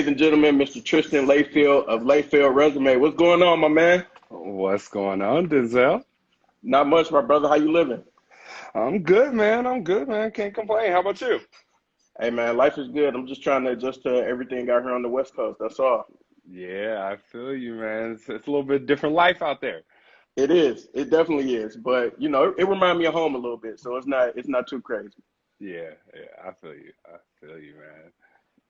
Ladies and gentlemen, Mr. Tristan Layfield of Lakefield Resume. What's going on, my man? What's going on, Denzell? Not much, my brother. How you living? I'm good, man. I'm good, man. Can't complain. How about you? Hey, man, life is good. I'm just trying to adjust to everything out here on the West Coast. That's all. Yeah, I feel you, man. It's a little bit different life out there. It is. It definitely is. But it reminds me of home a little bit, so it's not too crazy. Yeah, I feel you. I feel you, man.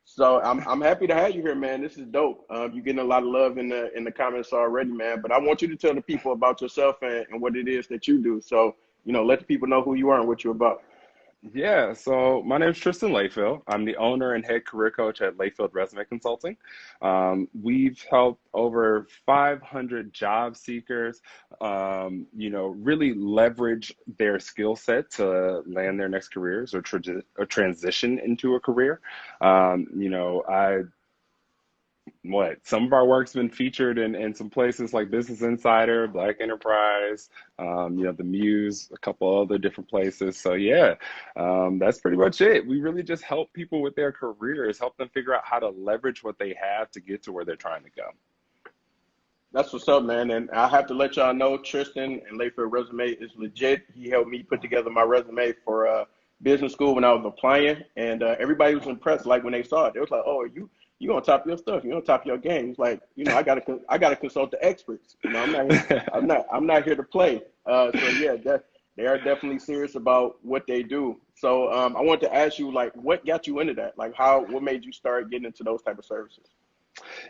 So I'm happy to have you here, man. This is dope. You're getting a lot of love in the comments already, man. But I want you to tell the people about yourself and what it is that you do. So let the people know who you are and what you're about. Yeah, so my name is Tristan Layfield. I'm the owner and head career coach at Lakefield Resume Consulting. We've helped over 500 job seekers, really leverage their skill set to land their next careers or transition into a career. I some of our work's been featured in some places like Business Insider, Black Enterprise, the Muse, a couple other different places. So yeah, that's pretty much it. We really just help people with their careers, help them figure out how to leverage what they have to get to where they're trying to go. That's what's up, man. And I have to let y'all know, Tristan and Layfield Resume is legit. He helped me put together my resume for business school when I was applying, and everybody was impressed. Like when they saw it, they was like, "Oh, you on top of your stuff? You on top of your game?" It's like, I gotta consult the experts. I'm not here to play. So yeah, they are definitely serious about what they do. So I want to ask you, like, what got you into that? Like, what made you start getting into those type of services?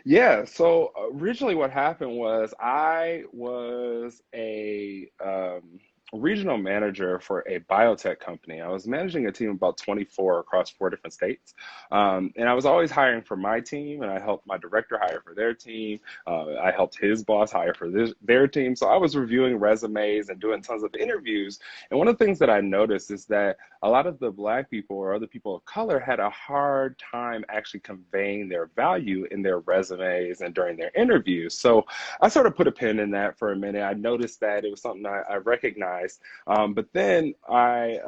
Yeah, so originally what happened was I was a regional manager for a biotech company. I was managing a team of about 24 across 4 different states. And I was always hiring for my team, and I helped my director hire for their team. I helped his boss hire for their team. So I was reviewing resumes and doing tons of interviews. And one of the things that I noticed is that a lot of the Black people or other people of color had a hard time actually conveying their value in their resumes and during their interviews. So I sort of put a pin in that for a minute. I noticed that it was something I recognized. But then I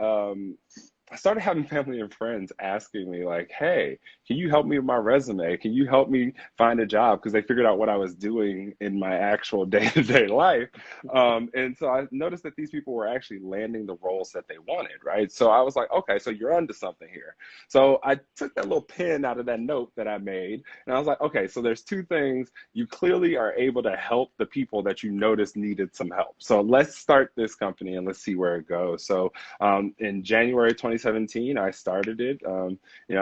started having family and friends asking me like, "Hey, can you help me with my resume? Can you help me find a job?" Because they figured out what I was doing in my actual day-to-day life. And so I noticed that these people were actually landing the roles that they wanted, right? So I was like, okay, so you're onto something here. So I took that little pin out of that note that I made, and I was like, okay, so there's two things. You clearly are able to help the people that you noticed needed some help. So let's start this company and let's see where it goes. So in January 2017, I started it. I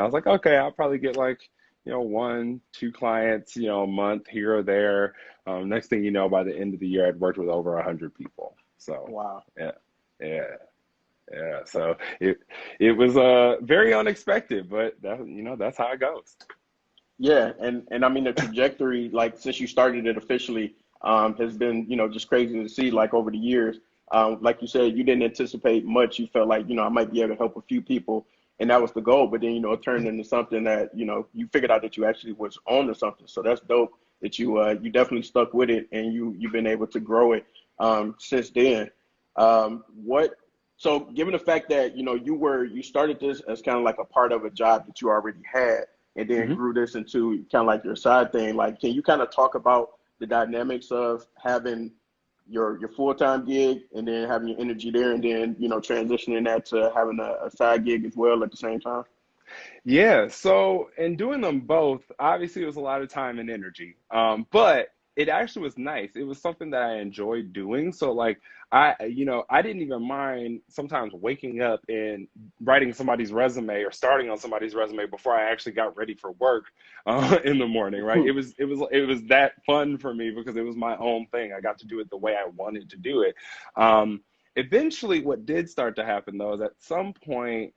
was like, okay, I'll probably get like, 1, 2 clients, a month here or there. Next thing you know, by the end of the year, I'd worked with over 100 people. So, Wow. yeah, yeah, yeah. So it was very unexpected, but that's how it goes. Yeah, and I mean the trajectory, like since you started it officially, has been just crazy to see. Like over the years, like you said, you didn't anticipate much. You felt like I might be able to help a few people, and that was the goal. But then it turned into something that you figured out that you actually was on to something. So that's dope that you definitely stuck with it, and you've been able to grow it since then. What So given the fact that you started this as kind of like a part of a job that you already had, and then Mhm. grew this into kind of like your side thing. Like, can you kind of talk about the dynamics of having your full-time gig and then having your energy there, and then transitioning that to having a side gig as well at the same time? Yeah, so in doing them both, obviously it was a lot of time and energy. But it actually was nice. It was something that I enjoyed doing. So like I didn't even mind sometimes waking up and writing somebody's resume or starting on somebody's resume before I actually got ready for work in the morning, right? It was that fun for me because it was my own thing. I got to do it the way I wanted to do it. Eventually, what did start to happen though is at some point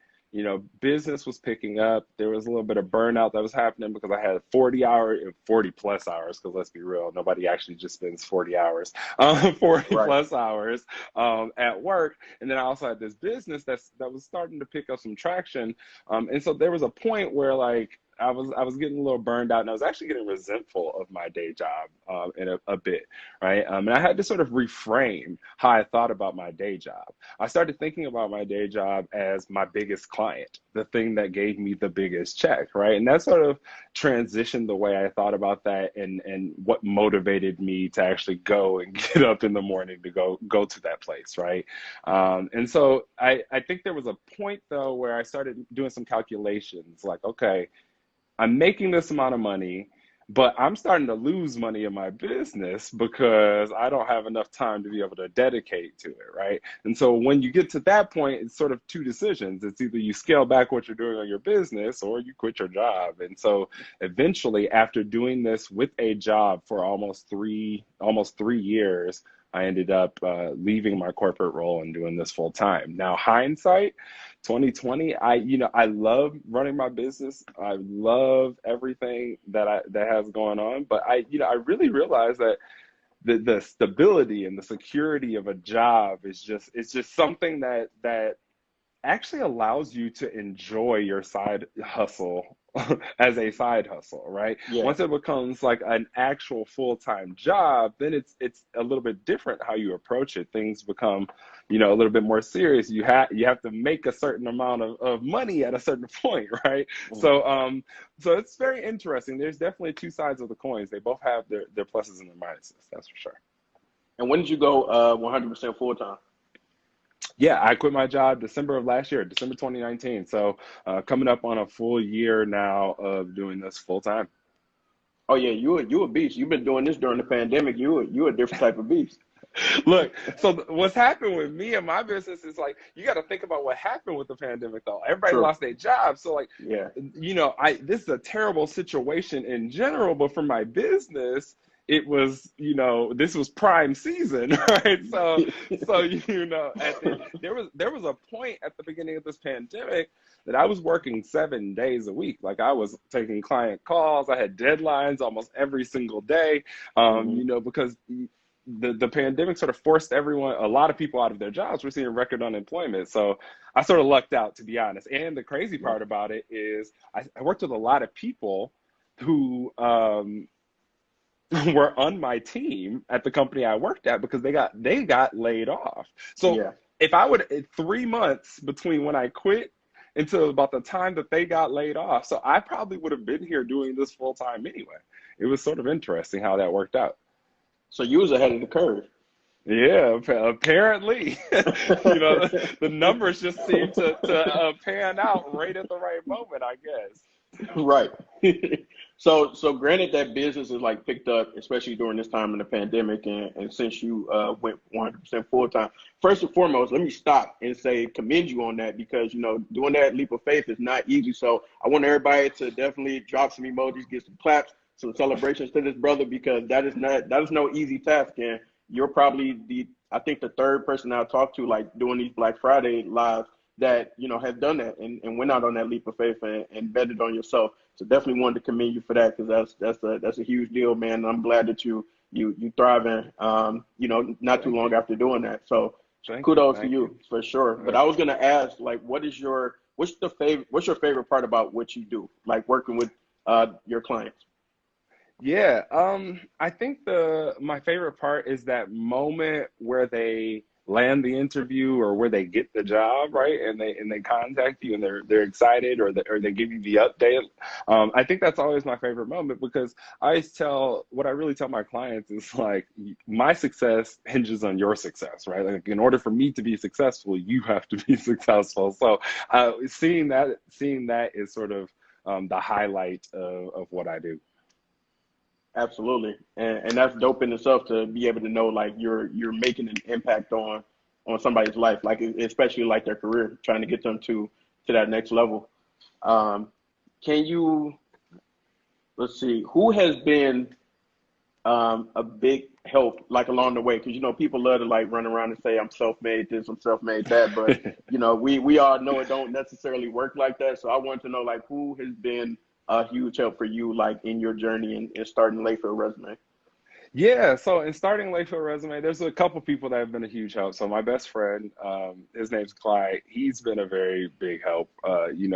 business was picking up. There was a little bit of burnout that was happening because I had 40 hours and 40 plus hours, because let's be real, nobody actually just spends 40 hours, 40 Right. plus hours at work. And then I also had this business that was starting to pick up some traction. And so there was a point where like, I was getting a little burned out, and I was actually getting resentful of my day job in a bit, right? And I had to sort of reframe how I thought about my day job. I started thinking about my day job as my biggest client, the thing that gave me the biggest check, right? And that sort of transitioned the way I thought about that, and what motivated me to actually go and get up in the morning to go to that place, right? And so I think there was a point though where I started doing some calculations like, okay, I'm making this amount of money, but I'm starting to lose money in my business because I don't have enough time to be able to dedicate to it, right? And so when you get to that point, it's sort of two decisions. It's either you scale back what you're doing on your business or you quit your job. And so eventually, after doing this with a job for almost three years, I ended up leaving my corporate role and doing this full time. Now, hindsight, 2020, I love running my business. I love everything that has going on, but I really realized that the stability and the security of a job it's just something that actually allows you to enjoy your side hustle as a side hustle, right? Yeah. Once it becomes like an actual full-time job, then it's a little bit different how you approach it. Things become, a little bit more serious. You have to make a certain amount of money at a certain point, right? Mm. So it's very interesting. There's definitely two sides of the coins. They both have their pluses and their minuses, that's for sure. And when did you go 100% full time? Yeah, I quit my job December of last year, December 2019. So coming up on a full year now of doing this full time. Oh yeah, you a beast. You've been doing this during the pandemic. You a different type of beast. Look, so what's happened with me and my business is like, you got to think about what happened with the pandemic though. Everybody True. lost their job. So like, Yeah. this is a terrible situation in general, but for my business, it was, this was prime season, right? There was a point at the beginning of this pandemic that I was working 7 days a week. Like I was taking client calls. I had deadlines almost every single day, Hmm. because the pandemic sort of forced a lot of people out of their jobs. We're seeing record unemployment. So I sort of lucked out, to be honest. And the crazy Yeah. part about it is I worked with a lot of people who were on my team at the company I worked at because they got laid off. So Yeah. if I would 3 months between when I quit until about the time that they got laid off, so I probably would have been here doing this full time anyway. It was sort of interesting how that worked out. So you was ahead of the curve. Yeah, apparently, the numbers just seem to pan out right at the right moment, I guess. Right. So granted that business is like picked up, especially during this time in the pandemic, and since you went 100% full time. First and foremost, let me stop and say commend you on that because doing that leap of faith is not easy. So I want everybody to definitely drop some emojis, get some claps, some celebrations to this brother because that is no easy task. And you're probably I think the third person I've talked to like doing these Black Friday lives that has done that and went out on that leap of faith and betted on yourself. So definitely wanted to commend you for that because that's a huge deal, man. And I'm glad that you thriving, not too Thank long you. after doing that. So Thank you. kudos to Thank you. you for sure. But I was gonna ask, like, what's your favorite part about what you do, like working with your clients? Yeah, I think my favorite part is that moment where they land the interview or where they get the job, right? And they contact you and they're excited or they give you the update. I think that's always my favorite moment because what I really tell my clients is like my success hinges on your success, right? Like in order for me to be successful, you have to be successful. So seeing that is sort of the highlight of what I do. Absolutely, and that's dope in itself to be able to know like you're making an impact on somebody's life, like especially like their career, trying to get them to that next level. Um, can you let's see who has been a big help like along the way? Because people love to like run around and say I'm self-made this, I'm self-made that, but we all know it don't necessarily work like that. So I want to know like who has been a huge help for you like in your journey in starting Layfield Resume. Yeah, so in starting Lakefield Resume, there's a couple people that have been a huge help. So my best friend, his name's Clyde. He's been a very big help.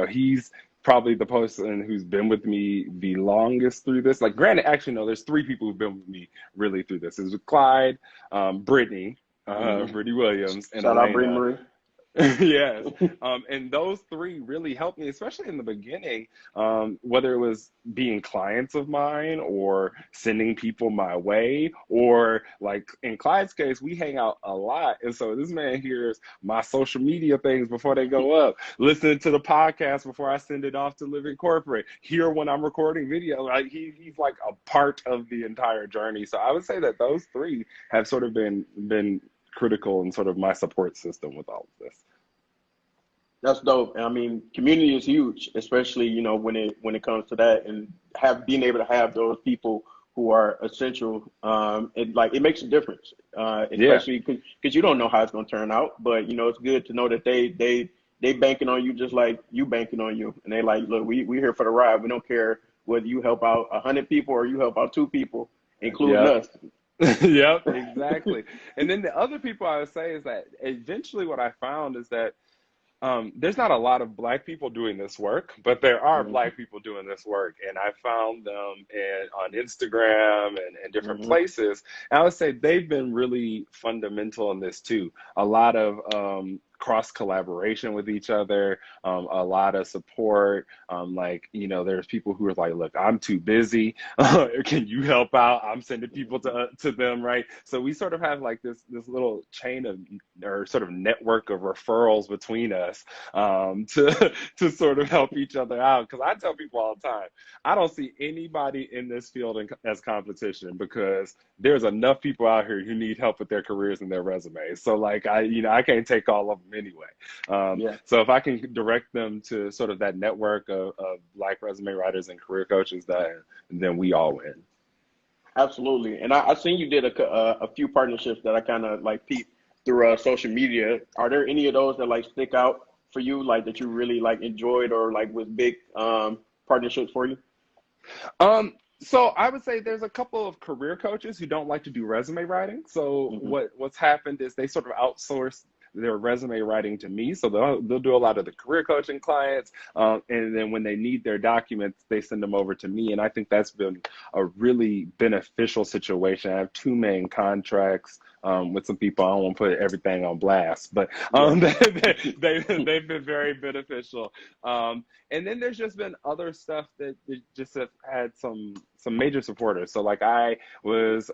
He's probably the person who's been with me the longest through this. Like, granted, actually, no, there's three people who've been with me really through this. It was Clyde, Brittany, Hmm. Brittany Williams, and Shout out Bree Elena. Marie. Yes. And those three really helped me, especially in the beginning, whether it was being clients of mine or sending people my way, or like in Clyde's case, we hang out a lot. And so this man hears my social media things before they go up, listening to the podcast before I send it off to Living Corporate, here when I'm recording video. Like he's like a part of the entire journey. So I would say that those three have sort of been critical and sort of my support system with all of this. That's dope. And I mean, community is huge, especially, when it comes to that, and being able to have those people who are essential. And like, it makes a difference, Yeah. especially because you don't know how it's going to turn out, but it's good to know that they banking on you just like you banking on you. And they like, look, we here for the ride. We don't care whether you help out 100 people or you help out two people, including Yeah. us. Yep, exactly. And then the other people I would say is that eventually what I found is that there's not a lot of Black people doing this work, but there are Hmm. Black people doing this work. And I found them on Instagram and different Hmm. places. And I would say they've been really fundamental in this too. A lot of cross collaboration with each other, a lot of support. There's people who are like, look, I'm too busy. Can you help out? I'm sending people to them, right? So we sort of have like this little chain of, or sort of network of referrals between us, to sort of help each other out. Because I tell people all the time, I don't see anybody in this field as competition, because there's enough people out here who need help with their careers and their resumes. So like I can't take all of them anyway. Yeah. So if I can direct them to sort of that network of Black resume writers and career coaches, then we all win. Absolutely. And I seen you did a few partnerships that I kind of like peeped through social media. Are there any of those that like stick out for you, like that you really like enjoyed, or like was big partnerships for you? So I would say there's a couple of career coaches who don't like to do resume writing. So Hmm. what's happened is they sort of outsource their resume writing to me. So they'll do a lot of the career coaching clients, and then when they need their documents, they send them over to me. And I think that's been a really beneficial situation. I have two main contracts with some people. I don't want to put everything on blast, but Yeah. they've been very beneficial. And then there's just been other stuff that just have had some major supporters. So like I was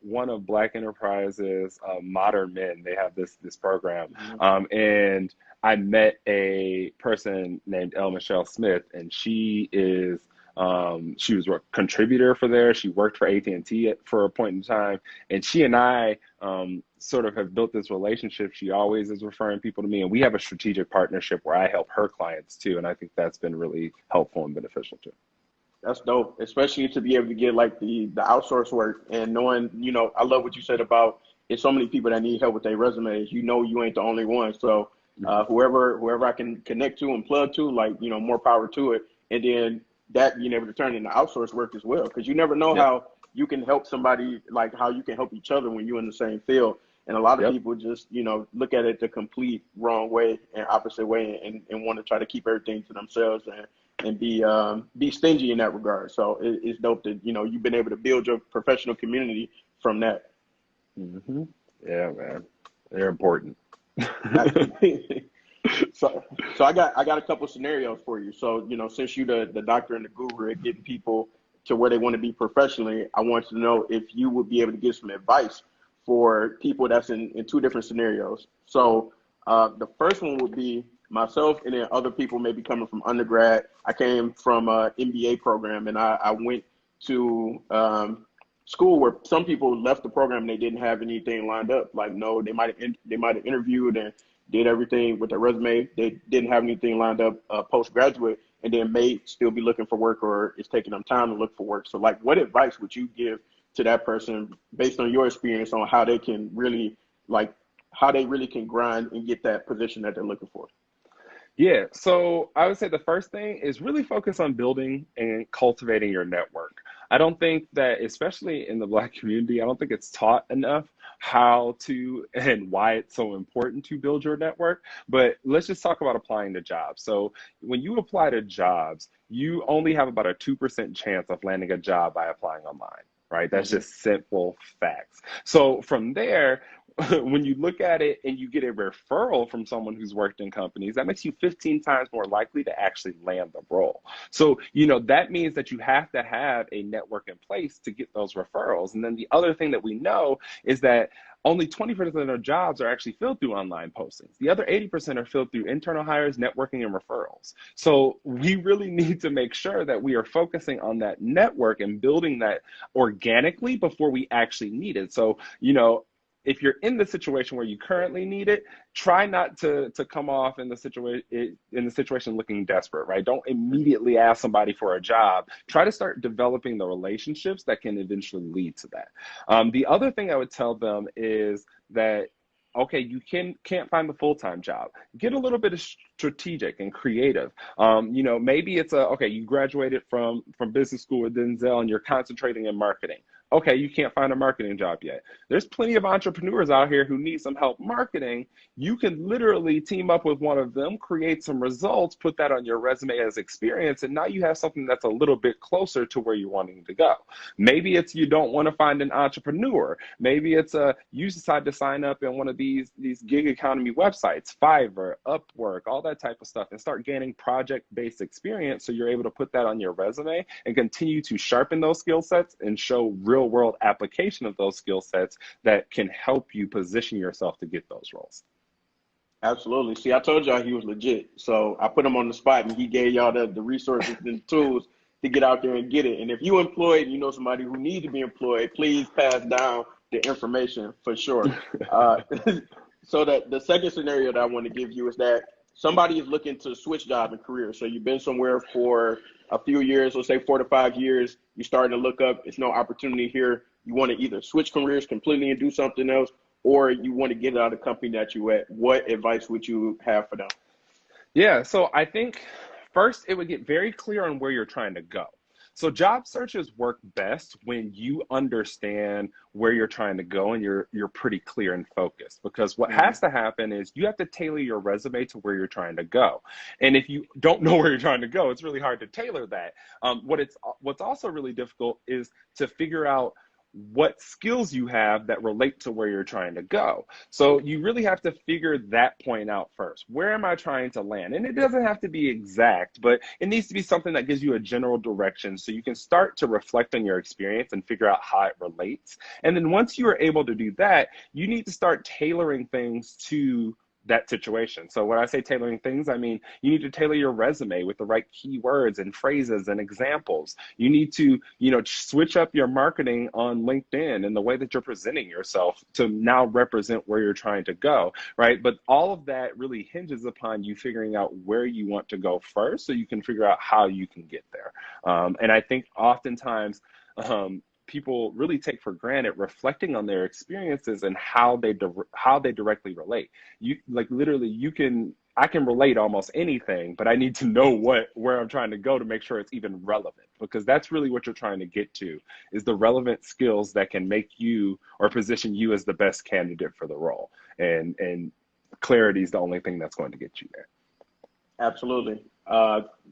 one of Black Enterprise's Modern Men. They have this program, Hmm. and I met a person named El Michelle Smith, and she was a contributor for there. She worked for AT&T for a point in time, and she and I sort of have built this relationship. She always is referring people to me, and we have a strategic partnership where I help her clients too, and I think that's been really helpful and beneficial too. That's dope, especially to be able to get like the outsource work, and knowing, I love what you said about it's so many people that need help with their resumes. You ain't the only one. So whoever I can connect to and plug to, like, more power to it. And then that being able to turn into outsource work as well, because you never know Yep. how you can help somebody, like how you can help each other when you're in the same field. And a lot of Yep. people just, look at it the complete wrong way and opposite way, and want to try to keep everything to themselves, and be stingy in that regard. So it's dope that you've been able to build your professional community from that. hmm Yeah, man. They're important. So I got a couple scenarios for you. So since you the doctor and the guru at getting people to where they want to be professionally, I want to know if you would be able to give some advice for people that's in two different scenarios. So the first one would be myself, and then other people maybe coming from undergrad. I came from an MBA program, and I went to school where some people left the program and they didn't have anything lined up. Like, no, they might have interviewed and did everything with their resume. They didn't have anything lined up postgraduate, and then may still be looking for work, or it's taking them time to look for work. So like, what advice would you give to that person based on your experience on how they can really can grind and get that position that they're looking for? Yeah, so I would say the first thing is really focus on building and cultivating your network. I don't think that, especially in the Black community, I don't think it's taught enough. how to and why it's so important to build your network. But let's just talk about applying to jobs. So when you apply to jobs, you only have about a 2% chance of landing a job by applying online, right? That's Hmm. just simple facts. So from there, when you look at it and you get a referral from someone who's worked in companies, that makes you 15 times more likely to actually land the role. So, that means that you have to have a network in place to get those referrals. And then the other thing that we know is that only 20% of their jobs are actually filled through online postings. The other 80% are filled through internal hires, networking, and referrals. So we really need to make sure that we are focusing on that network and building that organically before we actually need it. So, if you're in the situation where you currently need it, try not to come off in the situation looking desperate, right? Don't immediately ask somebody for a job. Try to start developing the relationships that can eventually lead to that. The other thing I would tell them is that, okay, you can't find the full-time job. Get a little bit of strategic and creative. Maybe it's okay, you graduated from business school with Denzell and you're concentrating in marketing. Okay, you can't find a marketing job yet. There's plenty of entrepreneurs out here who need some help marketing. You can literally team up with one of them, create some results, put that on your resume as experience, and now you have something that's a little bit closer to where you're wanting to go. Maybe it's you don't want to find an entrepreneur. Maybe it's you decide to sign up in one of these gig economy websites, Fiverr, Upwork, all that type of stuff, and start gaining project-based experience so you're able to put that on your resume and continue to sharpen those skill sets and show real world application of those skill sets that can help you position yourself to get those roles. Absolutely. See, I told y'all he was legit. So I put him on the spot and he gave y'all the resources and tools to get out there and get it. And if you employed, and you know somebody who needs to be employed, please pass down the information for sure. Uh, so that the second scenario that I want to give you is that somebody is looking to switch job and career. So you've been somewhere for a few years, let's say 4 to 5 years. You're starting to look up. It's no opportunity here. You want to either switch careers completely and do something else, or you want to get out of the company that you at. What advice would you have for them? Yeah, so I think first it would get very clear on where you're trying to go. So job searches work best when you understand where you're trying to go and you're pretty clear and focused. Because what Mm-hmm. has to happen is you have to tailor your resume to where you're trying to go. And if you don't know where you're trying to go, it's really hard to tailor that. What's also really difficult is to figure out what skills you have that relate to where you're trying to go. So you really have to figure that point out first. Where am I trying to land? And it doesn't have to be exact, but it needs to be something that gives you a general direction so you can start to reflect on your experience and figure out how it relates. And then once you are able to do that, you need to start tailoring things to that situation. So when I say tailoring things, I mean you need to tailor your resume with the right keywords and phrases and examples. You need to, switch up your marketing on LinkedIn and the way that you're presenting yourself to now represent where you're trying to go, right? But all of that really hinges upon you figuring out where you want to go first so you can figure out how you can get there. And I think oftentimes, people really take for granted reflecting on their experiences and how they directly relate. You like literally I can relate almost anything, but I need to know where I'm trying to go to make sure it's even relevant, because that's really what you're trying to get to is the relevant skills that can make you or position you as the best candidate for the role. And clarity is the only thing that's going to get you there. Absolutely.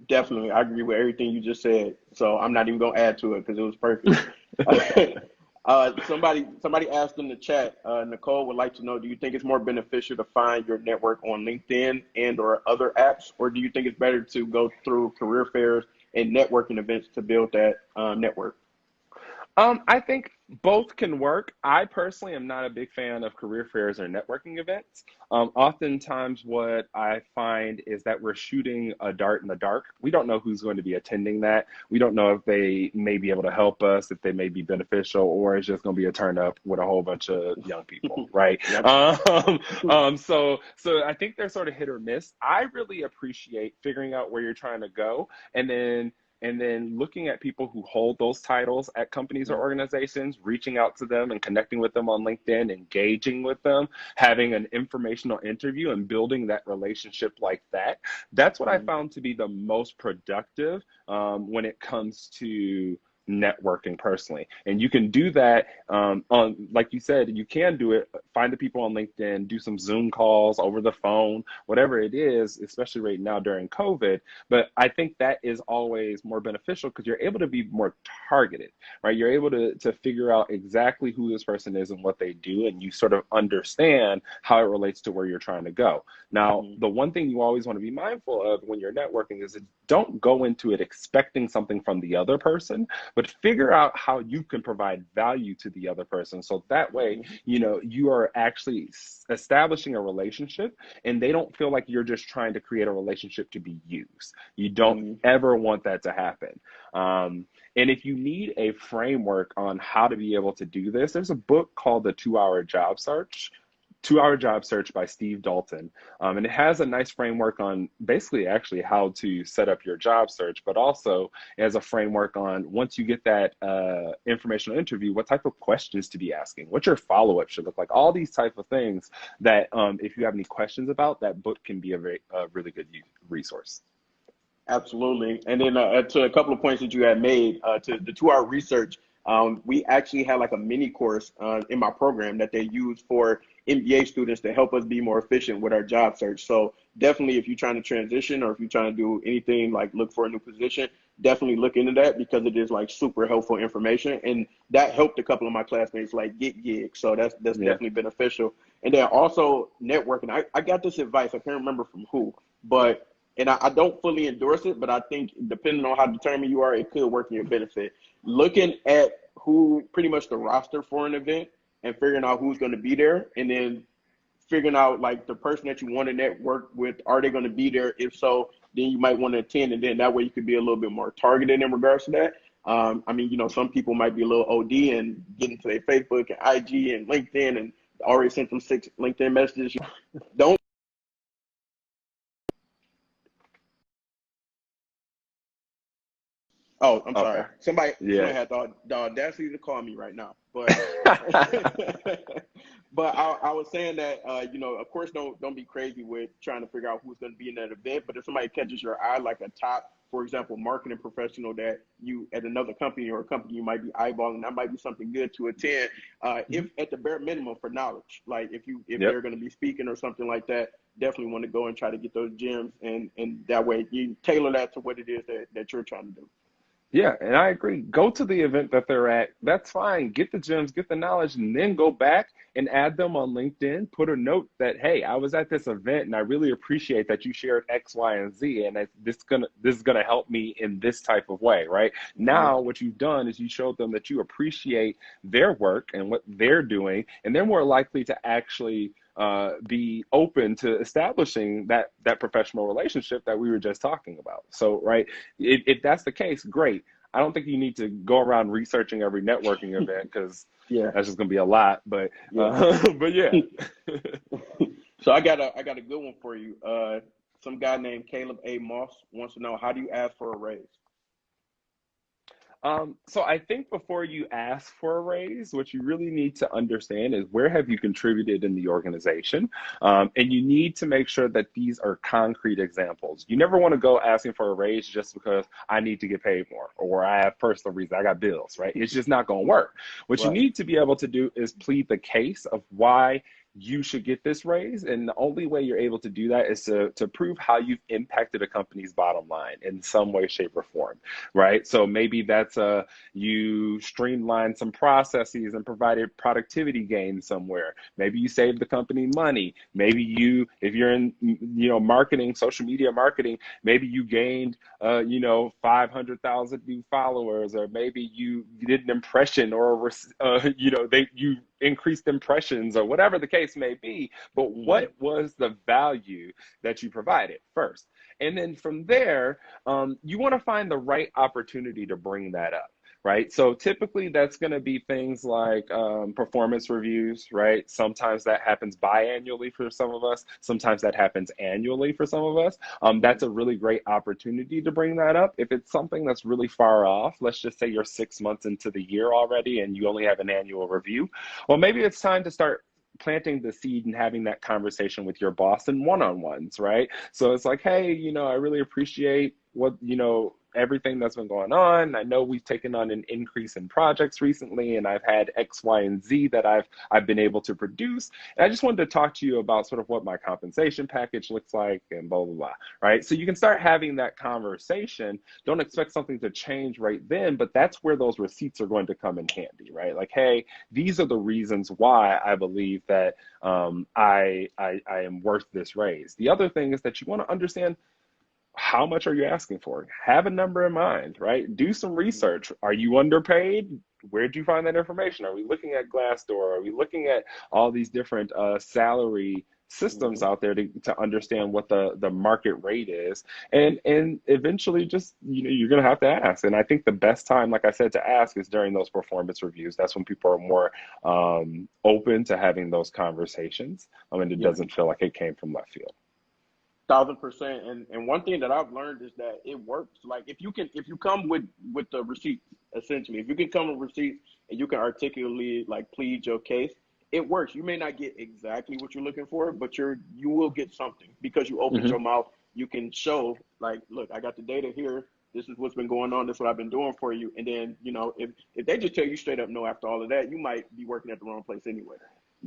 Definitely. I agree with everything you just said. So I'm not even going to add to it because it was perfect. Somebody asked in the chat, Nicole would like to know, do you think it's more beneficial to find your network on LinkedIn and or other apps, or do you think it's better to go through career fairs and networking events to build that network? I think both can work. I personally am not a big fan of career fairs or networking events. Oftentimes, what I find is that we're shooting a dart in the dark. We don't know who's going to be attending that. We don't know if they may be able to help us, if they may be beneficial, or it's just going to be a turn up with a whole bunch of young people, right? Yep. So I think they're sort of hit or miss. I really appreciate figuring out where you're trying to go, and then looking at people who hold those titles at companies or organizations, reaching out to them and connecting with them on LinkedIn, engaging with them, having an informational interview and building that relationship like that. That's what I found to be the most productive when it comes to networking personally. And you can do that on, like you said, you can do it, find the people on LinkedIn, do some Zoom calls over the phone, whatever it is, especially right now during COVID. But I think that is always more beneficial because you're able to be more targeted, right? You're able to figure out exactly who this person is and what they do, and you sort of understand how it relates to where you're trying to go. Now, Mhm. the one thing you always want to be mindful of when you're networking is that don't go into it expecting something from the other person, but figure out how you can provide value to the other person. So that way, Mhm. you are actually establishing a relationship and they don't feel like you're just trying to create a relationship to be used. You don't Mhm. ever want that to happen. And if you need a framework on how to be able to do this, there's a book called The 2 Hour Job Search. 2 Hour Job Search by Steve Dalton. And it has a nice framework on basically actually how to set up your job search, but also as a framework on once you get that informational interview, what type of questions to be asking, what your follow-up should look like, all these type of things that if you have any questions about, that book can be a really good resource. Absolutely. And then to a couple of points that you had made, to the 2 hour research, we actually had like a mini course in my program that they use for MBA students to help us be more efficient with our job search. So definitely, if you're trying to transition or if you're trying to do anything like look for a new position, definitely look into that because it is like super helpful information. And that helped a couple of my classmates like get gigs. So that's Yeah. definitely beneficial. And then also networking. I got this advice. I can't remember from who, but and I don't fully endorse it, but I think depending on how determined you are, it could work in your benefit. Looking at who pretty much the roster for an event and figuring out who's going to be there, and then figuring out like the person that you want to network with, are they going to be there? If so, then you might want to attend, and then that way you could be a little bit more targeted in regards to that. I mean, some people might be a little OD and get into their Facebook and IG and LinkedIn and already sent them 6 LinkedIn messages. Don't. Oh, I'm Okay. sorry. Somebody Yeah. had the audacity to call me right now. But but I was saying that of course, don't be crazy with trying to figure out who's going to be in that event. But if somebody catches your eye, like a top, for example, marketing professional that you at another company or a company you might be eyeballing, that might be something good to attend. If Mhm. at the bare minimum for knowledge, like if Yep. they're going to be speaking or something like that, definitely want to go and try to get those gems, and that way you tailor that to what it is that you're trying to do. Yeah, and I agree. Go to the event that they're at. That's fine. Get the gems, get the knowledge, and then go back and add them on LinkedIn. Put a note that, hey, I was at this event and I really appreciate that you shared X, Y, and Z, and this is gonna help me in this type of way, right? Hmm. Now, what you've done is you showed them that you appreciate their work and what they're doing, and they're more likely to actually be open to establishing that professional relationship that we were just talking about. So, right, if that's the case, great. I don't think you need to go around researching every networking event because Yeah, that's just going to be a lot. But yeah. but yeah. So I got a good one for you. Some guy named Caleb A. Moss wants to know, how do you ask for a raise? So I think before you ask for a raise, what you really need to understand is where have you contributed in the organization, and you need to make sure that these are concrete examples. You never want to go asking for a raise just because I need to get paid more or I have personal reasons, I got bills, right? It's just not going to work. What you Right. need to be able to do is plead the case of why you should get this raise. And the only way you're able to do that is to prove how you've impacted a company's bottom line in some way, shape, or form, right? So maybe that's you streamlined some processes and provided productivity gains somewhere. Maybe you saved the company money. Maybe if you're in marketing, social media marketing, maybe you gained 500,000 new followers, or maybe you did an impression, or you increased impressions, or whatever the case may be. But Hmm. what was the value that you provided first? And then from there, you want to find the right opportunity to bring that up. Right. So typically that's going to be things like performance reviews, right? Sometimes that happens biannually for some of us. Sometimes that happens annually for some of us. That's Hmm. a really great opportunity to bring that up. If it's something that's really far off, let's just say you're 6 months into the year already and you only have an annual review, well, maybe it's time to start planting the seed and having that conversation with your boss in one-on-ones, right? So it's like, hey, I really appreciate what, everything that's been going on. I know we've taken on an increase in projects recently, and I've had X, Y, and Z that I've been able to produce. And I just wanted to talk to you about sort of what my compensation package looks like and blah, blah, blah, right? So you can start having that conversation. Don't expect something to change right then, but that's where those receipts are going to come in handy, right? Like, hey, these are the reasons why I believe that I am worth this raise. The other thing is that you want to understand, how much are you asking for? Have a number in mind, right? Do some research. Are you underpaid? Where'd you find that information? Are we looking at Glassdoor? Are we looking at all these different salary systems out there to understand what the market rate is? And eventually just, you're going to have to ask. And I think the best time, like I said, to ask is during those performance reviews. That's when people are more open to having those conversations. And it doesn't feel like it came from left field. 1,000%. And one thing that I've learned is that it works. Like if you come with the receipts, essentially, if you can come with receipts and you can articulately like plead your case, it works. You may not get exactly what you're looking for, but you will get something because you opened your mouth. You can show like, look, I got the data here. This is what's been going on. This is what I've been doing for you. And then, if they just tell you straight up no after all of that, you might be working at the wrong place anyway.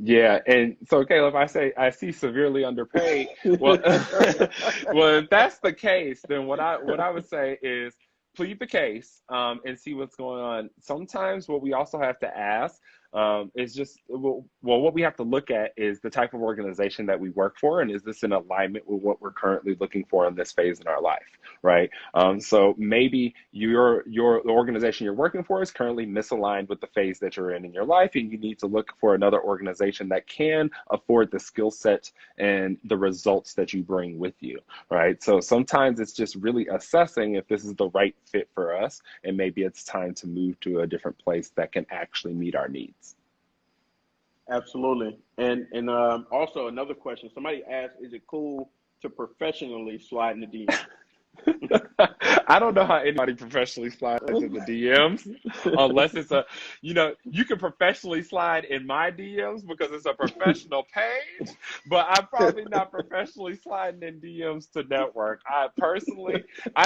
Yeah, and so Caleb, I see severely underpaid. Well, well, if that's the case, then what I would say is plead the case and see what's going on. Sometimes what we also have to ask is just, what we have to look at is the type of organization that we work for, and is this in alignment with what we're currently looking for in this phase in our life, right? So maybe the organization you're working for is currently misaligned with the phase that you're in your life, and you need to look for another organization that can afford the skill set and the results that you bring with you, right? So sometimes it's just really assessing if this is the right fit for us, and maybe it's time to move to a different place that can actually meet our needs. Absolutely. And also another question. Somebody asked, is it cool to professionally slide in the DMs? I don't know how anybody professionally slides into the DMs unless it's you can professionally slide in my DMs because it's a professional page, but I'm probably not professionally sliding in DMs to network. I've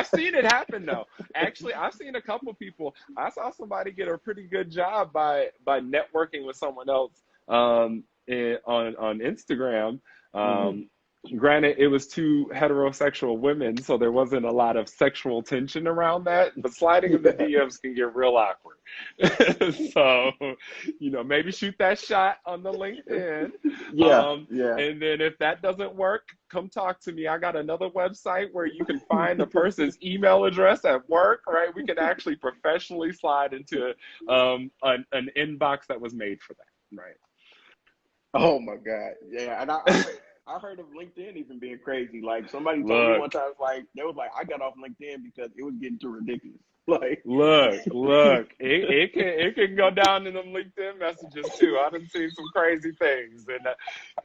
seen it happen though. Actually, I've seen a couple people. I saw somebody get a pretty good job by networking with someone else on Instagram. Granted, it was two heterosexual women, so there wasn't a lot of sexual tension around that, but sliding in the DMs can get real awkward. So, maybe shoot that shot on the LinkedIn. Yeah. And then if that doesn't work, come talk to me. I got another website where you can find the person's email address at work, right? We can actually professionally slide into an inbox that was made for that, right? Oh my God. Yeah. And I heard of LinkedIn even being crazy. Like somebody told me one time, they was like, I got off LinkedIn because it was getting too ridiculous. Like, look, it can go down in them LinkedIn messages too. I done seen some crazy things, and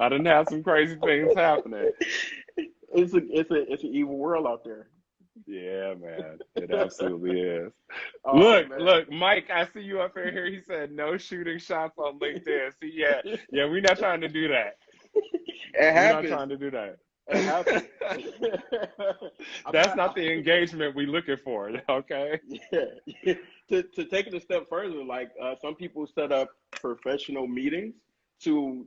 I done have some crazy things happening. It's an evil world out there. Yeah, man, it absolutely is. Oh, look, Mike, I see you up here. He said no shooting shots on LinkedIn. See, yeah, we're not trying to do that. It happens. We're not trying to do that. It happens. That's not the engagement we looking for, okay? Yeah. To take it a step further, like some people set up professional meetings to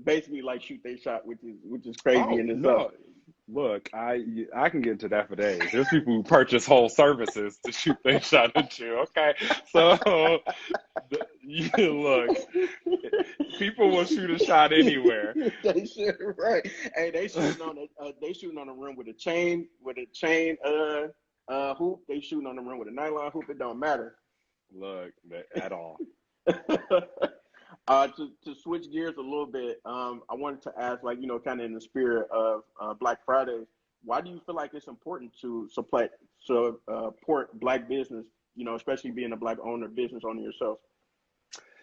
basically shoot their shot, which is crazy in itself. No. Look, I can get into that for days. There's people who purchase whole services to shoot their shot at you. Okay, so look, people will shoot a shot anywhere. They should, right? Hey, they shooting on a rim with a chain hoop. They shooting on the rim with a nylon hoop. It don't matter. Look, at all. To switch gears a little bit, I wanted to ask, kind of in the spirit of Black Fridays, why do you feel like it's important to support Black business, especially being a Black business owner yourself?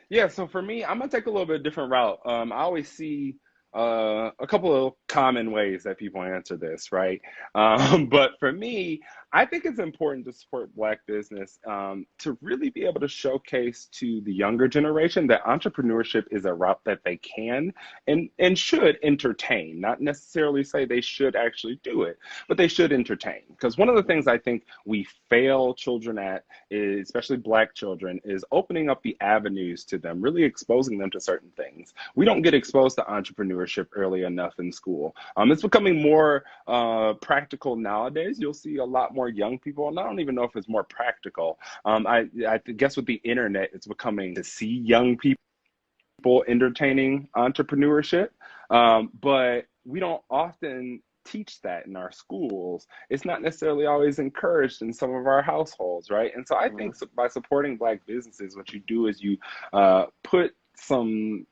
Yeah, so for me, I'm gonna take a little bit different route. I always see a couple of common ways that people answer this, right? But for me, I think it's important to support Black business, to really be able to showcase to the younger generation that entrepreneurship is a route that they can and should entertain. Not necessarily say they should actually do it, but they should entertain. Because one of the things I think we fail children at, is, especially Black children, is opening up the avenues to them, really exposing them to certain things. We don't get exposed to entrepreneurship early enough in school. It's becoming more practical nowadays. You'll see a lot more young people, and I don't even know if it's more practical. I guess with the internet, it's becoming to see young people entertaining entrepreneurship, but we don't often teach that in our schools. It's not necessarily always encouraged in some of our households, right? And so I think by supporting Black businesses, what you do is you put some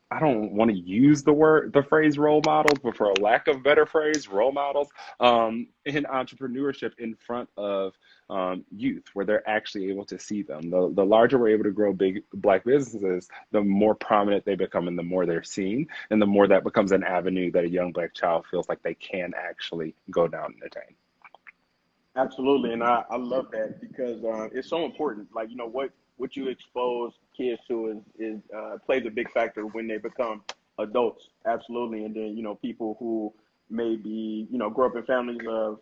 I don't want to use the phrase role models, but for a lack of better phrase, role models in entrepreneurship in front of youth, where they're actually able to see them. The larger we're able to grow big Black businesses, the more prominent they become and the more they're seen, and the more that becomes an avenue that a young Black child feels like they can actually go down and attain. Absolutely, and I love that because it's so important. Like, what you expose kids to is plays a big factor when they become adults. Absolutely, and then people who maybe grow up in families of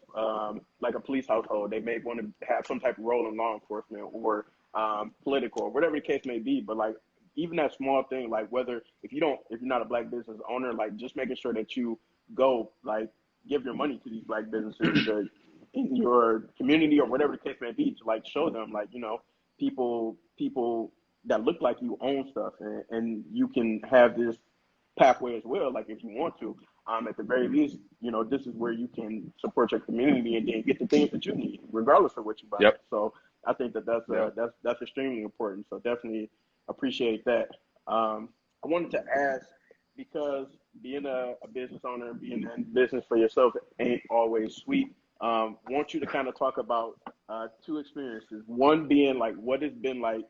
like a police household, they may want to have some type of role in law enforcement or political or whatever the case may be. But like even that small thing, like whether if you're not a Black business owner, like just making sure that you go like give your money to these Black businesses in your community or whatever the case may be, to like show them like people that look like you own stuff, and you can have this pathway as well, like if you want to. At the very least, this is where you can support your community and then get the things that you need, regardless of what you buy. Yep. So I think that's extremely important. So definitely appreciate that. I wanted to ask, because being a business owner, being in business for yourself ain't always sweet. Want you to kind of talk about two experiences. One being like, what has been like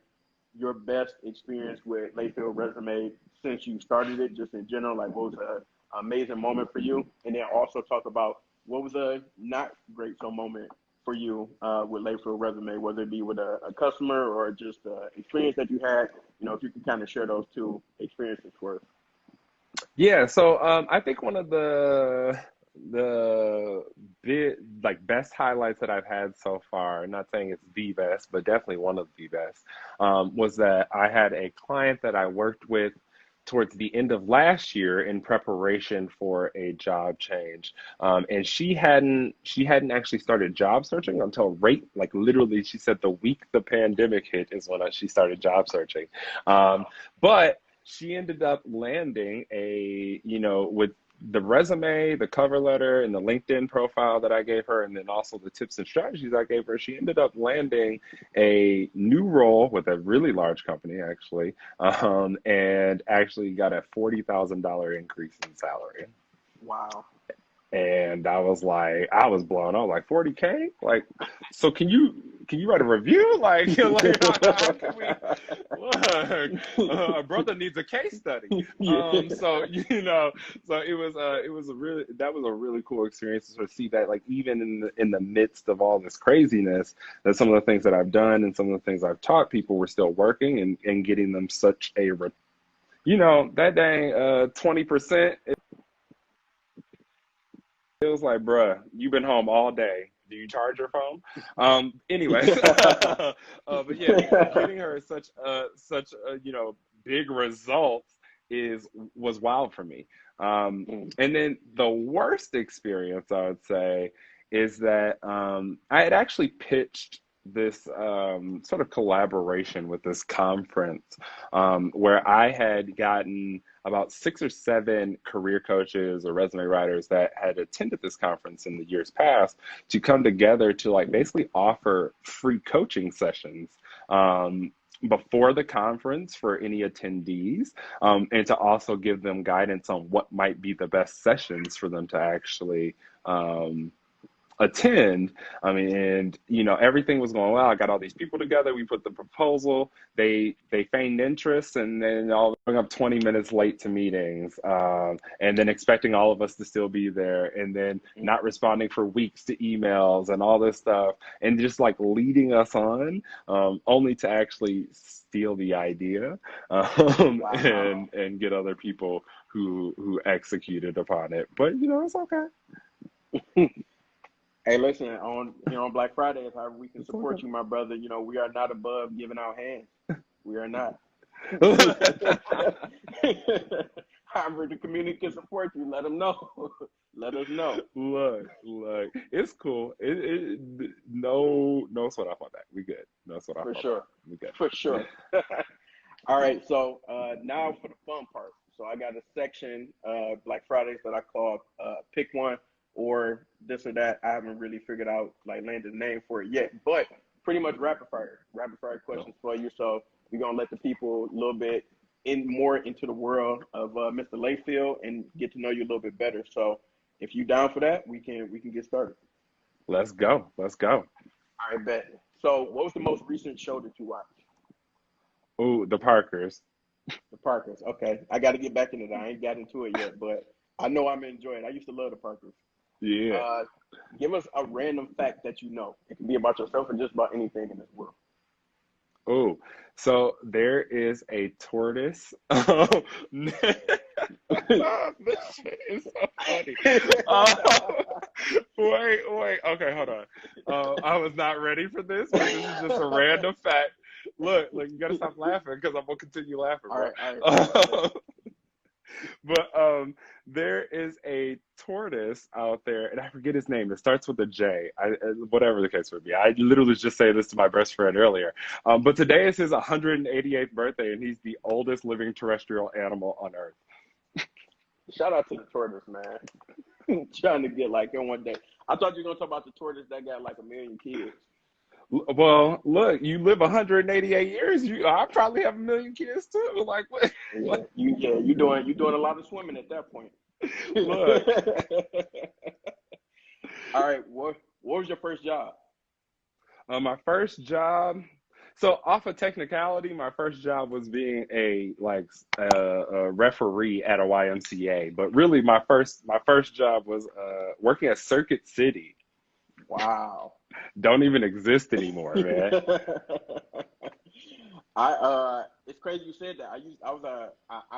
your best experience with Layfield Resume since you started it, just in general, like what was an amazing moment for you? And then also talk about what was a not great so moment for you with Lakefield Resume, whether it be with a customer or just the experience that you had. If you can kind of share those two experiences for us. Yeah, so I think one of the best highlights that I've had so far, not saying it's the best, but definitely one of the best, was that I had a client that I worked with towards the end of last year in preparation for a job change. And she hadn't actually started job searching until like literally, she said the week the pandemic hit is when she started job searching. But she ended up landing with the resume, the cover letter, and the LinkedIn profile that I gave her, and then also the tips and strategies I gave her, she ended up landing a new role with a really large company, actually, and actually got a $40,000 increase in salary. Wow. And I was blown. I was like, 40K? Like, so can you write a review? Like, how can we, look, a brother needs a case study. So it was a really cool experience to sort of see that, like, even in the midst of all this craziness, that some of the things that I've done and some of the things I've taught people were still working and getting them such a, that dang 20%. It was like, bruh, you've been home all day. Do you charge your phone? Anyway, but yeah, getting her such big results was wild for me. And then the worst experience, I would say, is that I had actually pitched this sort of collaboration with this conference where I had gotten about 6 or 7 career coaches or resume writers that had attended this conference in the years past to come together to like basically offer free coaching sessions before the conference for any attendees, and to also give them guidance on what might be the best sessions for them to actually attend. I mean, and everything was going well. I got all these people together. We put the proposal. They feigned interest, and then all going up 20 minutes late to meetings, and then expecting all of us to still be there, and then not responding for weeks to emails and all this stuff, and just like leading us on, only to actually steal the idea, Wow. and get other people who executed upon it. But it's okay. Hey, listen, on Black Friday is how we can It's okay. support you, my brother. We are not above giving out hands. We are not. However, the community can support you. Let them know. Let us know. Look, it's cool. No sweat off on that. We good. No sweat off For on sure. that. We good. For sure. All right. So now for the fun part. So I got a section Black Fridays that I call pick one or this or that. I haven't really figured out landed a name for it yet, but pretty much rapid fire No. questions for you. So we're gonna let the people a little bit more into the world of Mr. Layfield and get to know you a little bit better. So if you down for that, we can get started. Let's go. Let's go. All right, bet. So what was the most recent show that you watched? Ooh, the Parkers. The Parkers. Okay, I got to get back into that. I ain't got into it yet, but I know I'm enjoying it. I used to love the Parkers. Yeah. Uh, Give us a random fact that you know. It can be about yourself and just about anything in this world. Oh, so there is a tortoise. This shit is so funny. Wait. Okay, hold on. I was not ready for this, but this is just a random fact. Look, you gotta stop laughing because I'm gonna continue laughing, All bro. right, all right, bet. But there is a tortoise out there, and I forget his name. It starts with a J. Whatever the case would be. I literally just say this to my best friend earlier. But today is his 188th birthday, and he's the oldest living terrestrial animal on Earth. Shout out to the tortoise, man. Trying to get like in one day. I thought you were gonna talk about the tortoise that got like a million kids. Well, look, you live 188 years. I probably have a million kids too. Like what? Yeah, you doing a lot of swimming at that point. Look, All right, what was your first job? my first job. So off of technicality, my first job was being a referee at a YMCA. But really, my first job was working at Circuit City. Wow. Don't even exist anymore, man. It's crazy you said that. I was a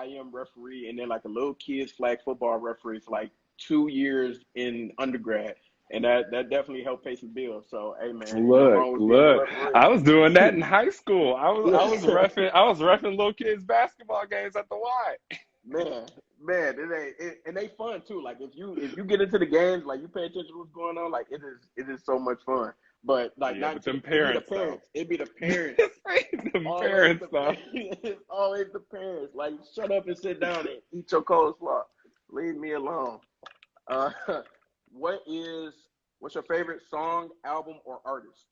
IM referee and then like a little kids flag football referee for like 2 years in undergrad, and that definitely helped pay some bills. So hey man, ain't nothing Look, wrong with being a look. referee. I was doing that in high school. I was refing little kids basketball games at the Y. Man, and they fun too. Like if you get into the games, like you pay attention to what's going on, like it is so much fun. But like Yeah, not but to the, them it be the parents though. parents. It be the parents. Them Always parents the though. it's always the parents. Like shut up and sit down and eat your coleslaw. Leave me alone. Uh, what is what's your favorite song, album, or artist?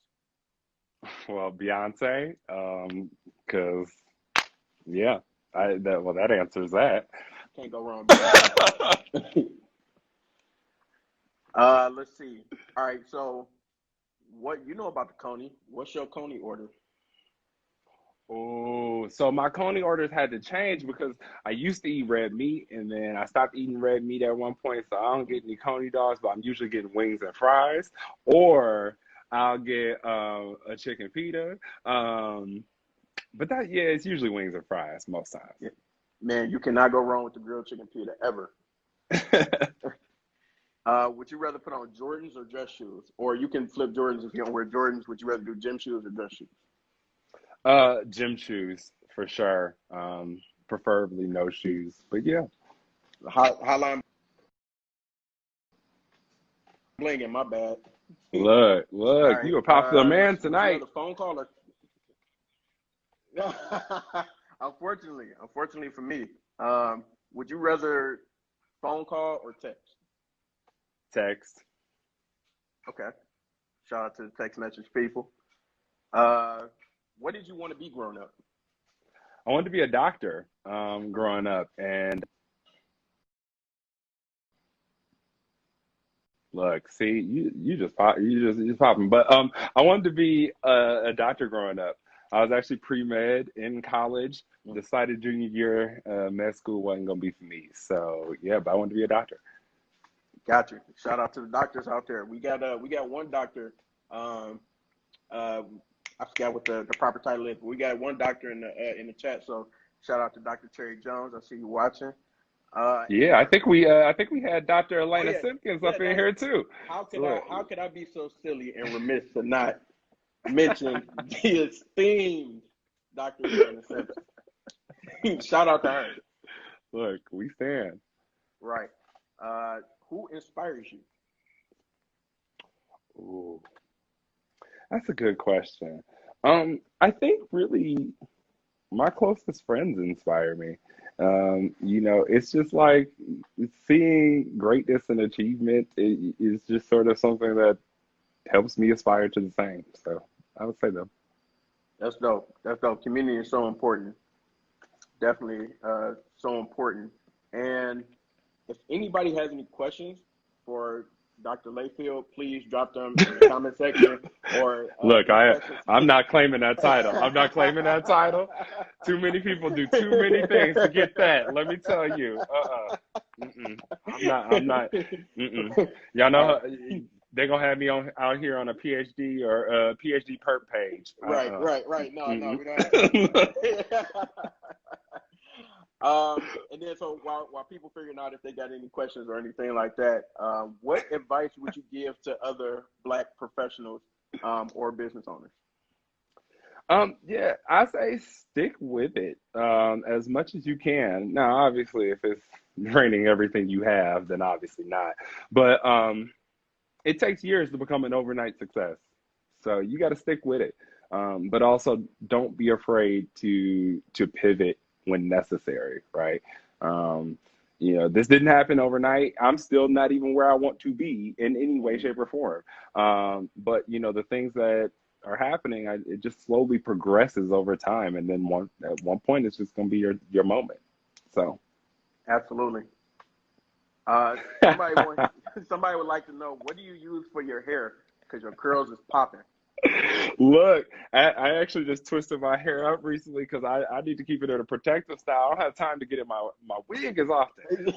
Well, Beyonce, cause yeah, that answers that. Can't go wrong, Beyonce. Let's see. All right, so what you know about the Coney? What's your Coney order? Oh, so my Coney orders had to change because I used to eat red meat and then I stopped eating red meat at one point. So I don't get any Coney dogs, but I'm usually getting wings and fries, or I'll get a chicken pita. But yeah, it's usually wings and fries most Yeah. Man, you cannot go wrong with the grilled chicken pita ever. times. Would you rather put on Jordans or dress shoes? Or you can flip Jordans if you don't wear Jordans. Would you rather do gym shoes or dress shoes? Gym shoes for sure. Preferably no shoes, but yeah. Highline blinging, my bad. All Look, right. you a popular Let's man see. Would you tonight. rather phone call or unfortunately for me, would you rather phone call or text? Text. Okay. Shout out to the text message people. Uh, what did you want to be growing up? I wanted to be a doctor growing up, and Look, see, you just popping. But I wanted to be a doctor growing up. I was actually pre-med in college. Decided junior year, med school wasn't gonna be for me. So yeah, but I wanted to be a doctor. Got you. Shout out to the doctors out there. We got one doctor. Um, uh, I forgot what the proper title is, but we got one doctor in the chat. So shout out to Dr. Terry Jones. I see you watching. Yeah, And I think we had Dr. oh Elena yeah, Simpkins yeah. up in here too. Look, How could I be so silly and remiss to not mention the esteemed Dr. Elena Simpson? Shout out to her. look, we stand. Right. Uh, who inspires you? Ooh, that's a good question. I think really my closest friends inspire me. It's just like seeing greatness and achievement is just sort of something that helps me aspire to the same. So I would say them. That's dope. That's dope. Community is so important. Definitely so important. And if anybody has any questions for Dr. Layfield, please drop them in the comment section or Look, any questions. I'm not claiming that title. I'm not claiming that title. Too many people do too many things to get that. Let me tell you. Mm-mm. I'm not. Mm-mm. Y'all know they're gonna have me on out here on a PhD or a PhD perp page. Right. No, Mm-mm. we don't have time for that. And then so while people figuring out if they got any questions or anything like that, what advice would you give to other Black professionals or business owners? Yeah, I say stick with it as much as you can. Now, obviously, if it's draining everything you have, then obviously not. But it takes years to become an overnight success. So you got to stick with it. But also don't be afraid to pivot when necessary, right? This didn't happen overnight. I'm still not even where I want to be in any way, shape, or form. But the things that are happening, it just slowly progresses over time, and then at one point, it's just gonna be your moment. So, Absolutely. Somebody would like to know, what do you use for your hair? Because your curls is popping. look, I actually just twisted my hair up recently because I need to keep it in a protective style. I don't have time to get in my wig as often.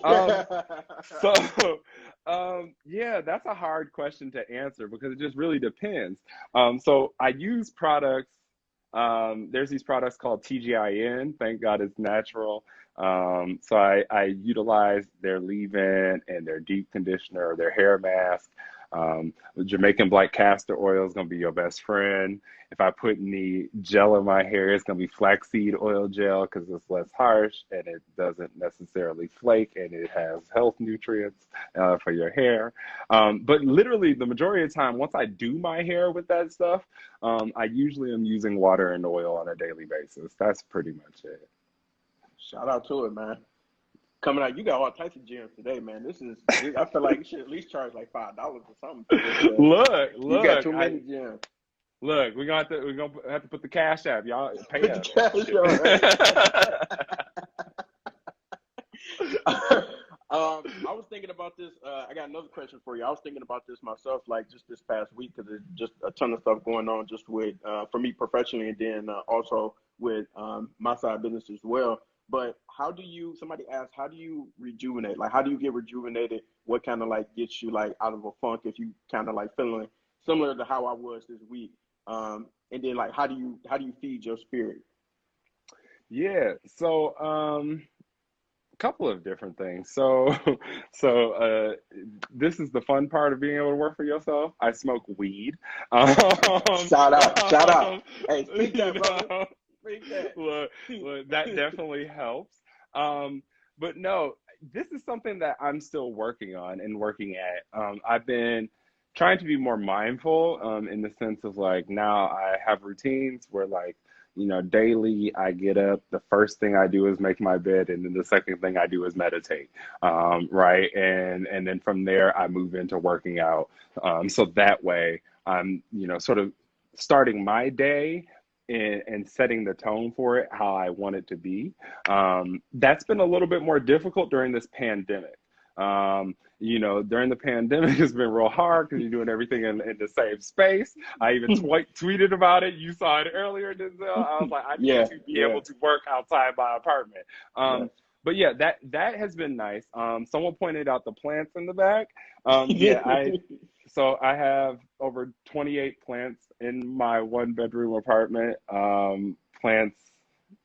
So, yeah, that's a hard question to answer because it just really depends. So I use products. There's these products called TGIN. Thank God it's natural. So I utilize their leave-in and their deep conditioner or their hair mask. Jamaican black castor oil is going to be your best friend. If I put any gel in my hair, it's going to be flaxseed oil gel because it's less harsh and it doesn't necessarily flake and it has health nutrients for your hair. But literally, the majority of the time, once I do my hair with that stuff, I usually am using water and oil on a daily basis. That's pretty much it. Shout out to it, man. Coming out, you got all types of gems today, man. I feel like you should at least charge like $5 or something for this. Look, you got too many gems. Look, we're gonna have to put the cash app, y'all. Pay Put us. the cash on, right? I was thinking about this. I got another question for you. I was thinking about this myself, like just this past week, because there's just a ton of stuff going on, just with for me professionally, and then also with my side business as well. But somebody asked, how do you rejuvenate? Like, how do you get rejuvenated? What kind of like gets you like out of a funk if you kind of like feeling similar to how I was this week? And then like, how do you feed your spirit? Yeah. So, a couple of different things. So this is the fun part of being able to work for yourself. I smoke weed. Shout out. Hey, speak that, you brother. know, Speak that. look, that definitely helps. But no, this is something that I'm still working on and working at. I've been trying to be more mindful in the sense of like now I have routines where like daily I get up, the first thing I do is make my bed, and then the second thing I do is meditate, right? And then from there I move into working out. So that way I'm, sort of starting my day and setting the tone for it how I want it to be. That's been a little bit more difficult during this pandemic. You know, during the pandemic, it's been real hard because you're doing everything in the same space. I even tweeted about it. You saw it earlier, Denzell. I was like, I need Yeah, to be yeah, able to work outside my apartment. yes. But yeah, that has been nice. Someone pointed out the plants in the back. Yeah, I have over 28 plants in my 1-bedroom apartment. Plants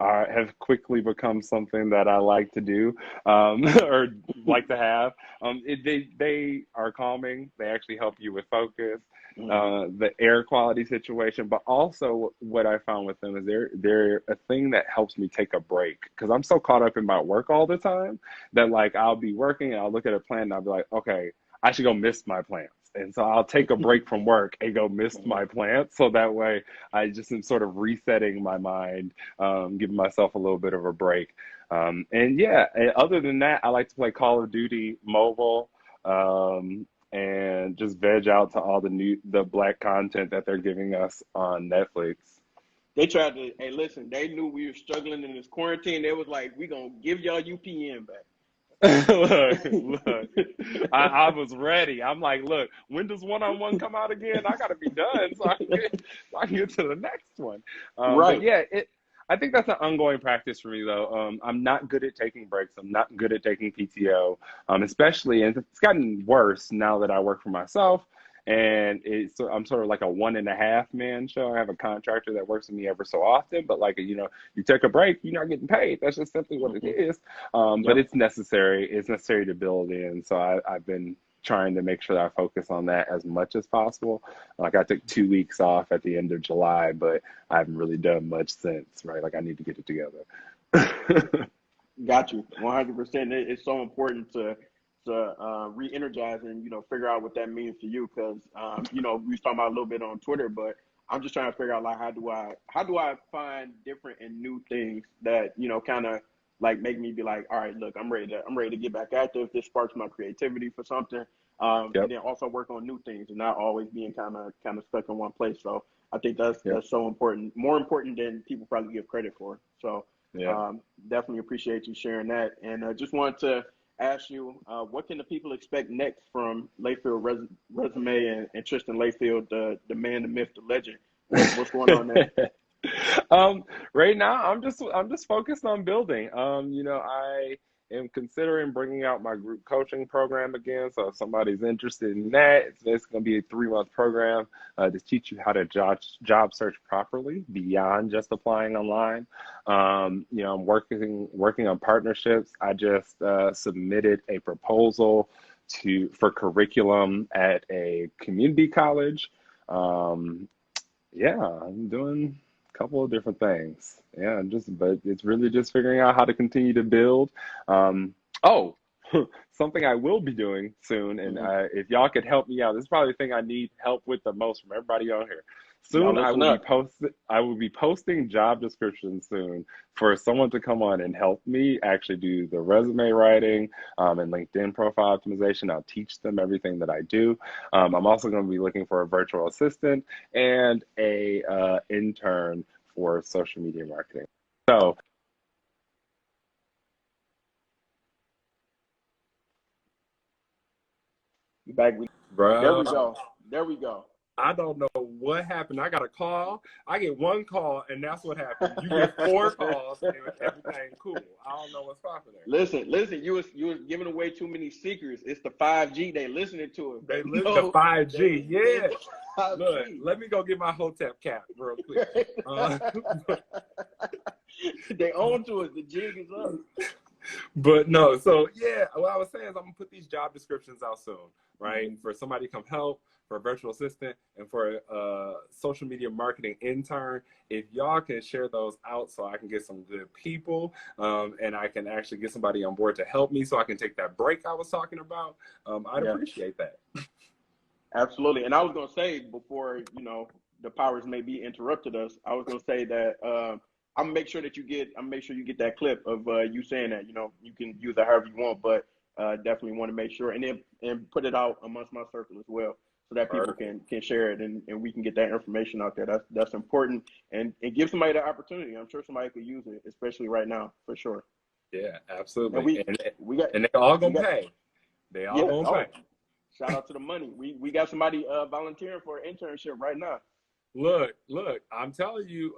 have quickly become something that I like to do, or like to have. They are calming. They actually help you with focus, Mhm. the air quality situation. But also, what I found with them is they're a thing that helps me take a break because I'm so caught up in my work all the time that like I'll be working and I'll look at a plant and I'll be like, okay, I should go mist my plants. And so I'll take a break from work and go mist my plants. So that way I just am sort of resetting my mind, giving myself a little bit of a break. And yeah, other than that, I like to play Call of Duty mobile, and just veg out to all the black content that they're giving us on Netflix. They tried to, hey, listen, they knew we were struggling in this quarantine. They was like, we gonna give y'all UPN Look, back. I was ready. I'm like, look, when does one-on-one come out again? I gotta be done so I can get to the next one. But Right. yeah, I think that's an ongoing practice for me though. I'm not good at taking breaks. I'm not good at taking PTO, especially, and it's gotten worse now that I work for myself. And I'm sort of like a 1.5 man show. I have a contractor that works with me ever so often, but like, you know, you take a break, you're not getting paid. That's just simply what it Mhm. is. But Yep. it's necessary. It's necessary to build in. So I've been trying to make sure that I focus on that as much as possible. Like I took 2 weeks off at the end of July, but I haven't really done much since, right? Like I need to get it together. Got you. 100%. It's so important to re-energize and figure out what that means to you because we was talking about a little bit on Twitter, but I'm just trying to figure out like how do I find different and new things that kind of like make me be like, all right, look, I'm ready to get back active. This sparks my creativity for something, and Yep. then also work on new things and not always being kind of stuck in one place. So I think that's Yep. that's so important, more important than people probably give credit for. So. Yeah. Definitely appreciate you sharing that. And just wanted to ask you, what can the people expect next from Layfield Resume and Tristan Layfield, the man, the myth, the legend? What's going on there? um, right now, I'm just focused on building. You know, I am considering bringing out my group coaching program again. So if somebody's interested in that, it's going to be a 3-month program to teach you how to job search properly beyond just applying online. You know, I'm working on partnerships. I just submitted a proposal for curriculum at a community college. Um, yeah, I'm doing a couple of different things. Yeah, but it's really just figuring out how to continue to build. Oh, something I will be doing soon, and Hmm. if y'all could help me out, this is probably the thing I need help with the most from everybody on here. Y'all Soon listen up. I will be posting job descriptions soon for someone to come on and help me actually do the resume writing, and LinkedIn profile optimization. I'll teach them everything that I do. I'm also going to be looking for a virtual assistant and a intern for social media marketing. So, Back. There we bro, go. There we go. I don't know what happened. I got a call. I get one call, and that's what happened. You get 4 calls, and everything cool. I don't know what's popping there. Listen. You was giving away too many secrets. It's the 5G. They listening to us. They They lit the know. 5G. They Yeah. Look, 5G. let me go get my Hotep cap real quick. Uh, They own to us. The jig is up. But no, so yeah, what I was saying is I'm gonna put these job descriptions out soon, right? Mhm. For somebody to come help, for a virtual assistant, and for a social media marketing intern. If y'all can share those out so I can get some good people, and I can actually get somebody on board to help me so I can take that break I was talking about, I'd Yeah. appreciate that. Absolutely. And I was going to say before, the powers maybe interrupted us, I was going to say that I'll make sure you get that clip of you saying that, you can use it however you want, but definitely want to make sure and put it out amongst my circle as well so that people Perfect. can share it and we can get that information out there. That's important and give somebody the opportunity. I'm sure somebody could use it, especially right now, for sure. Yeah, And absolutely. we got And they all we gonna got pay. They all Yeah. gonna Oh, pay. shout out to the money. We got somebody volunteering for an internship right now. Look, I'm telling you,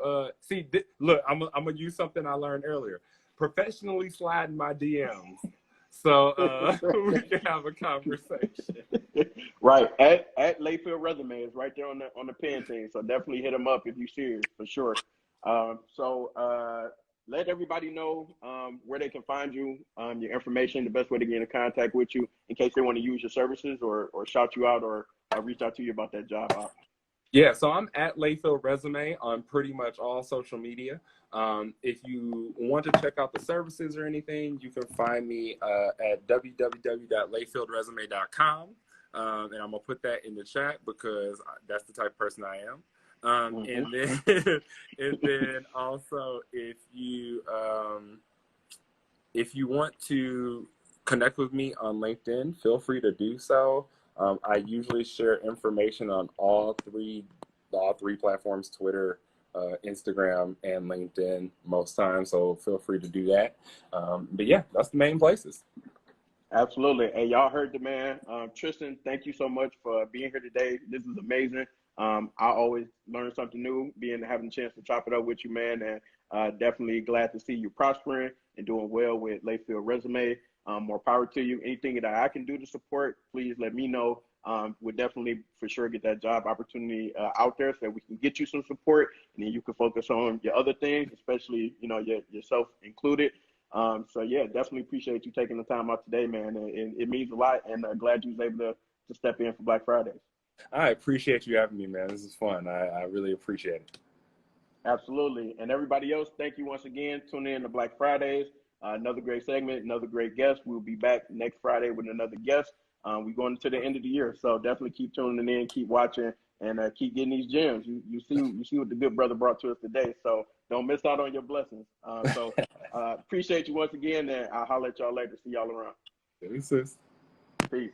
look, I'm gonna use something I learned earlier. Professionally sliding my DMs. So we can have a conversation. Right. At Lakefield Resume is right there on the pen thing. So definitely hit them up if you're serious, for sure. Let everybody know where they can find you, your information, the best way to get in contact with you in case they want to use your services or shout you out or reach out to you about that job. Yeah, so I'm at Layfield Resume on pretty much all social media. If you want to check out the services or anything, you can find me at www.layfieldresume.com. And I'm going to put that in the chat because that's the type of person I am. And then also if you want to connect with me on LinkedIn, feel free to do so. I usually share information on all three platforms, Twitter, Instagram, and LinkedIn most times. So feel free to do that. But yeah, that's the main places. Absolutely. Hey, y'all heard the man. Tristan, thank you so much for being here today. This is amazing. I always learn something new, having a chance to chop it up with you, man. And definitely glad to see you prospering and doing well with Lakefield Resume. More power to you. Anything that I can do to support, please let me know. We'll definitely for sure get that job opportunity out there so that we can get you some support, and then you can focus on your other things, especially yourself included. So yeah, definitely appreciate you taking the time out today, man. It means a lot, and glad you was able to step in for Black Fridays. I appreciate you having me, man. This is fun. I really appreciate it. Absolutely. And everybody else, thank you once again. Tune in to Black Fridays. Another great segment, another great guest. We'll be back next Friday with another guest. We're going to the end of the year, so definitely keep tuning in, keep watching, and keep getting these gems. You see what the good brother brought to us today. So don't miss out on your blessings. Appreciate you once again, and I'll holler at y'all later. See y'all around. Peace. Peace.